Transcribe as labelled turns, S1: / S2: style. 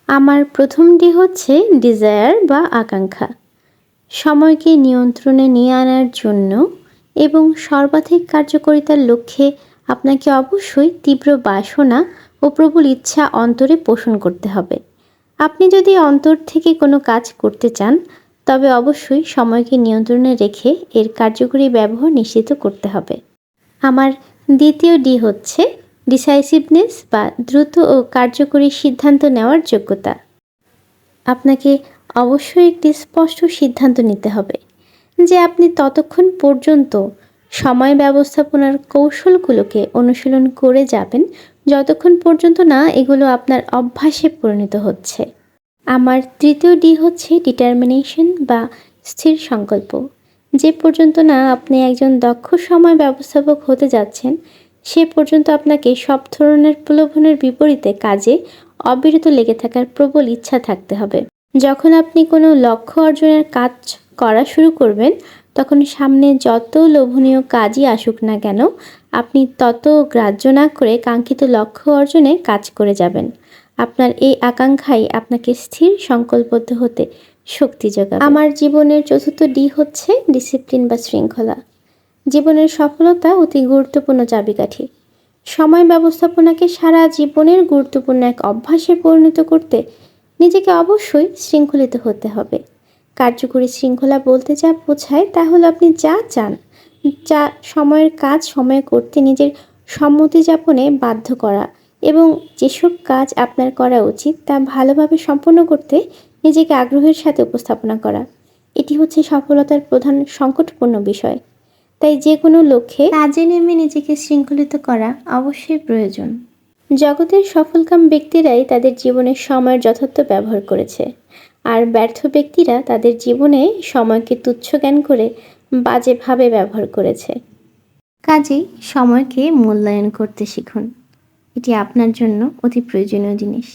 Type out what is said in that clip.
S1: আমার প্রথম ডি হচ্ছে ডিজায়ার বা আকাঙ্ক্ষা। সময়কে নিয়ন্ত্রণে নিয়ে আনার জন্য এবং সর্বাধিক কার্যকারিতার লক্ষ্যে আপনাকে অবশ্যই তীব্র বাসনা ও প্রবল ইচ্ছা অন্তরে পোষণ করতে হবে। আপনি যদি অন্তর থেকে কোনো কাজ করতে চান, তবে অবশ্যই সময়কে নিয়ন্ত্রণে রেখে এর কার্যকরী ব্যবহার নিশ্চিত করতে হবে। আমার দ্বিতীয় ডি হচ্ছে ডিসাইসিভনেস বা দ্রুত ও কার্যকরী সিদ্ধান্ত নেওয়ার যোগ্যতা। আপনাকে অবশ্যই একটি স্পষ্ট সিদ্ধান্ত নিতে হবে যে আপনি ততক্ষণ পর্যন্ত সময় ব্যবস্থাপনার কৌশলগুলোকে অনুশীলন করে যাবেন যতক্ষণ পর্যন্ত না এগুলো আপনার অভ্যাসে পরিণত হচ্ছে। আমার তৃতীয় ডি হচ্ছে ডিটারমিনেশন বা স্থির সংকল্প। যে পর্যন্ত না আপনি একজন দক্ষ সময় ব্যবস্থাপক হতে যাচ্ছেন, সে পর্যন্ত আপনাকে সব ধরনের প্রলোভনের বিপরীতে কাজে অবিরত লেগে থাকার প্রবল ইচ্ছা থাকতে হবে। যখন আপনি কোনো লক্ষ্য অর্জনের কাজ করা শুরু করবেন, তখন সামনে যত লোভনীয় কাজই আসুক না কেন, আপনি তত গ্রাহ্য না করে কাঙ্ক্ষিত লক্ষ্য অর্জনে কাজ করে যাবেন। আপনার এই আকাঙ্ক্ষাই আপনাকে স্থির সংকল্পবদ্ধ হতে শক্তি যোগাবে। আমার জীবনের চতুর্থ ডি হচ্ছে ডিসিপ্লিন বা শৃঙ্খলা। জীবনের সফলতা অতি গুরুত্বপূর্ণ চাবিকাঠি। সময় ব্যবস্থাপনাকে সারা জীবনের গুরুত্বপূর্ণ এক অভ্যাসে পরিণত করতে নিজেকে অবশ্যই শৃঙ্খলিত হতে হবে। কার্যকরী শৃঙ্খলা বলতে যা বোঝায় তা হলো আপনি যা চান, যা সময়ের কাজ সময়ে করতে নিজের সম্মতি যাপনে বাধ্য করা এবং যেসব কাজ আপনার করা উচিত তা ভালোভাবে সম্পন্ন করতে নিজেকে আগ্রহের সাথে উপস্থাপনা করা। এটি হচ্ছে সফলতার প্রধান সংকটপূর্ণ বিষয়। তাই যে কোনো লক্ষ্যে কাজে নেমে নিজেকে শৃঙ্খলিত করা অবশ্যই প্রয়োজন। জগতের সফলকাম ব্যক্তিরাই তাদের জীবনে সময়ের যথার্থ ব্যবহার করেছে, আর ব্যর্থ ব্যক্তিরা তাদের জীবনে সময়কে তুচ্ছ জ্ঞান করে বাজেভাবে ব্যবহার করেছে। কাজেই সময়কে মূল্যায়ন করতে শিখুন। এটি আপনার জন্য অতি প্রয়োজনীয় জিনিস।